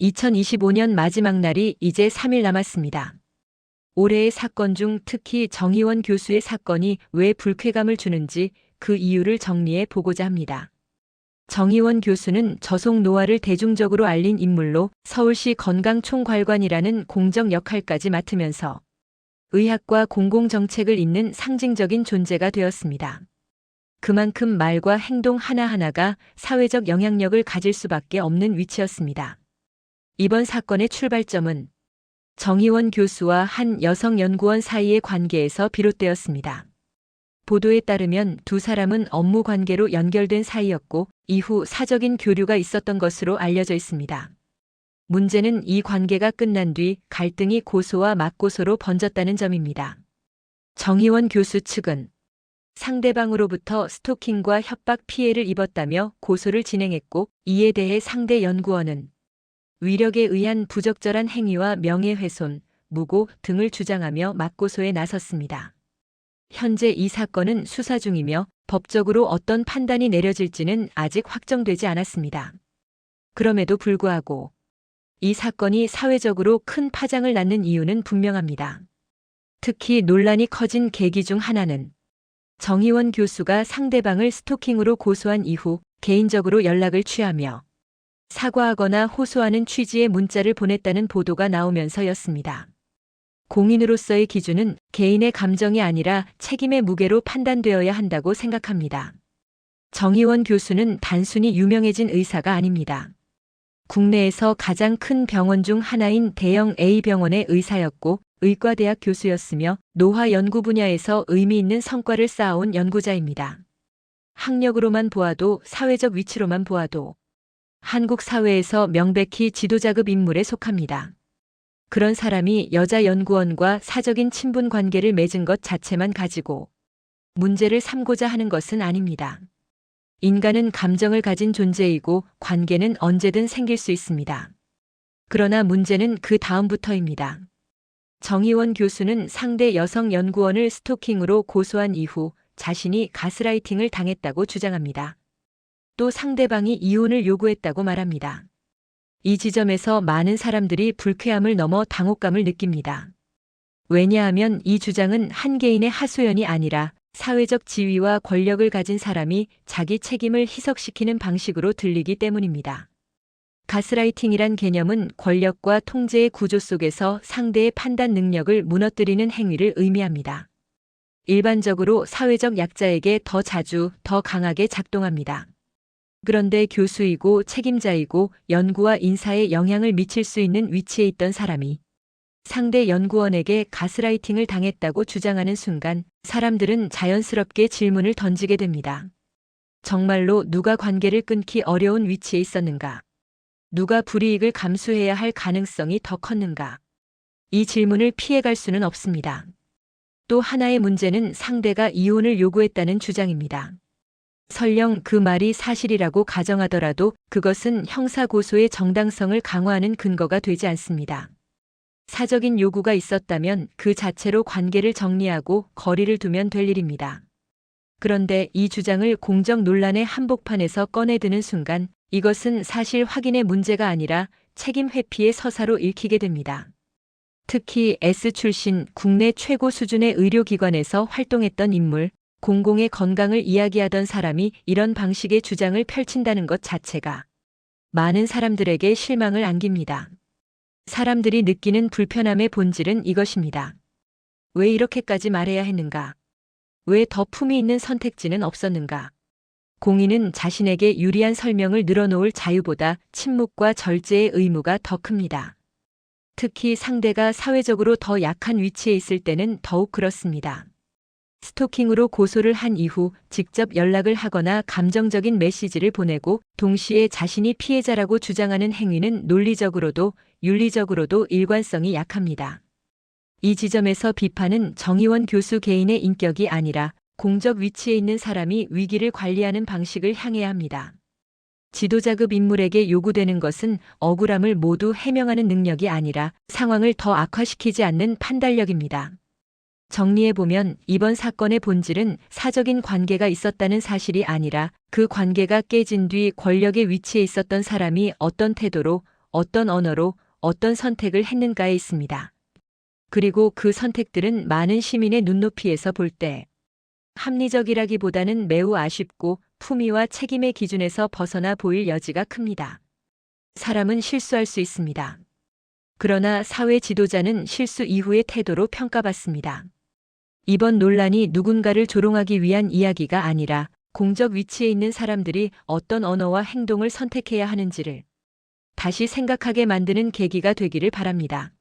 2025년 마지막 날이 이제 3일 남았습니다. 올해의 사건 중 특히 정의원 교수의 사건이 왜 불쾌감을 주는지 그 이유를 정리해 보고자 합니다. 정의원 교수는 저속 노화를 대중적으로 알린 인물로 서울시 건강총괄관이라는 공적 역할까지 맡으면서 의학과 공공정책을 잇는 상징적인 존재가 되었습니다. 그만큼 말과 행동 하나하나가 사회적 영향력을 가질 수밖에 없는 위치였습니다. 이번 사건의 출발점은 정의원 교수와 한 여성 연구원 사이의 관계에서 비롯되었습니다. 보도에 따르면 두 사람은 업무 관계로 연결된 사이였고 이후 사적인 교류가 있었던 것으로 알려져 있습니다. 문제는 이 관계가 끝난 뒤 갈등이 고소와 맞고소로 번졌다는 점입니다. 정의원 교수 측은 상대방으로부터 스토킹과 협박 피해를 입었다며 고소를 진행했고 이에 대해 상대 연구원은 위력에 의한 부적절한 행위와 명예훼손, 무고 등을 주장하며 맞고소에 나섰습니다. 현재 이 사건은 수사 중이며 법적으로 어떤 판단이 내려질지는 아직 확정되지 않았습니다. 그럼에도 불구하고 이 사건이 사회적으로 큰 파장을 낳는 이유는 분명합니다. 특히 논란이 커진 계기 중 하나는 정의원 교수가 상대방을 스토킹으로 고소한 이후 개인적으로 연락을 취하며 사과하거나 호소하는 취지의 문자를 보냈다는 보도가 나오면서였습니다. 공인으로서의 기준은 개인의 감정이 아니라 책임의 무게로 판단되어야 한다고 생각합니다. 정의원 교수는 단순히 유명해진 의사가 아닙니다. 국내에서 가장 큰 병원 중 하나인 대형 A병원의 의사였고 의과대학 교수였으며 노화 연구 분야에서 의미 있는 성과를 쌓아온 연구자입니다. 학력으로만 보아도 사회적 위치로만 보아도 한국 사회에서 명백히 지도자급 인물에 속합니다. 그런 사람이 여자 연구원과 사적인 친분 관계를 맺은 것 자체만 가지고 문제를 삼고자 하는 것은 아닙니다. 인간은 감정을 가진 존재이고 관계는 언제든 생길 수 있습니다. 그러나 문제는 그 다음부터입니다. 정의원 교수는 상대 여성 연구원을 스토킹으로 고소한 이후 자신이 가스라이팅을 당했다고 주장합니다. 또 상대방이 이혼을 요구했다고 말합니다. 이 지점에서 많은 사람들이 불쾌함을 넘어 당혹감을 느낍니다. 왜냐하면 이 주장은 한 개인의 하소연이 아니라 사회적 지위와 권력을 가진 사람이 자기 책임을 희석시키는 방식으로 들리기 때문입니다. 가스라이팅이란 개념은 권력과 통제의 구조 속에서 상대의 판단 능력을 무너뜨리는 행위를 의미합니다. 일반적으로 사회적 약자에게 더 자주, 더 강하게 작동합니다. 그런데 교수이고 책임자이고 연구와 인사에 영향을 미칠 수 있는 위치에 있던 사람이 상대 연구원에게 가스라이팅을 당했다고 주장하는 순간 사람들은 자연스럽게 질문을 던지게 됩니다. 정말로 누가 관계를 끊기 어려운 위치에 있었는가? 누가 불이익을 감수해야 할 가능성이 더 컸는가? 이 질문을 피해갈 수는 없습니다. 또 하나의 문제는 상대가 이혼을 요구했다는 주장입니다. 설령 그 말이 사실이라고 가정하더라도 그것은 형사고소의 정당성을 강화하는 근거가 되지 않습니다. 사적인 요구가 있었다면 그 자체로 관계를 정리하고 거리를 두면 될 일입니다. 그런데 이 주장을 공적 논란의 한복판에서 꺼내드는 순간 이것은 사실 확인의 문제가 아니라 책임 회피의 서사로 읽히게 됩니다. 특히 S 출신 국내 최고 수준의 의료기관에서 활동했던 인물, 공공의 건강을 이야기하던 사람이 이런 방식의 주장을 펼친다는 것 자체가 많은 사람들에게 실망을 안깁니다. 사람들이 느끼는 불편함의 본질은 이것입니다. 왜 이렇게까지 말해야 했는가? 왜 더 품위 있는 선택지는 없었는가? 공인은 자신에게 유리한 설명을 늘어놓을 자유보다 침묵과 절제의 의무가 더 큽니다. 특히 상대가 사회적으로 더 약한 위치에 있을 때는 더욱 그렇습니다. 스토킹으로 고소를 한 이후 직접 연락을 하거나 감정적인 메시지를 보내고 동시에 자신이 피해자라고 주장하는 행위는 논리적으로도 윤리적으로도 일관성이 약합니다. 이 지점에서 비판은 정의원 교수 개인의 인격이 아니라 공적 위치에 있는 사람이 위기를 관리하는 방식을 향해야 합니다. 지도자급 인물에게 요구되는 것은 억울함을 모두 해명하는 능력이 아니라 상황을 더 악화시키지 않는 판단력입니다. 정리해보면 이번 사건의 본질은 사적인 관계가 있었다는 사실이 아니라 그 관계가 깨진 뒤 권력의 위치에 있었던 사람이 어떤 태도로 어떤 언어로 어떤 선택을 했는가에 있습니다. 그리고 그 선택들은 많은 시민의 눈높이에서 볼 때 합리적이라기보다는 매우 아쉽고 품위와 책임의 기준에서 벗어나 보일 여지가 큽니다. 사람은 실수할 수 있습니다. 그러나 사회 지도자는 실수 이후의 태도로 평가받습니다. 이번 논란이 누군가를 조롱하기 위한 이야기가 아니라 공적 위치에 있는 사람들이 어떤 언어와 행동을 선택해야 하는지를 다시 생각하게 만드는 계기가 되기를 바랍니다.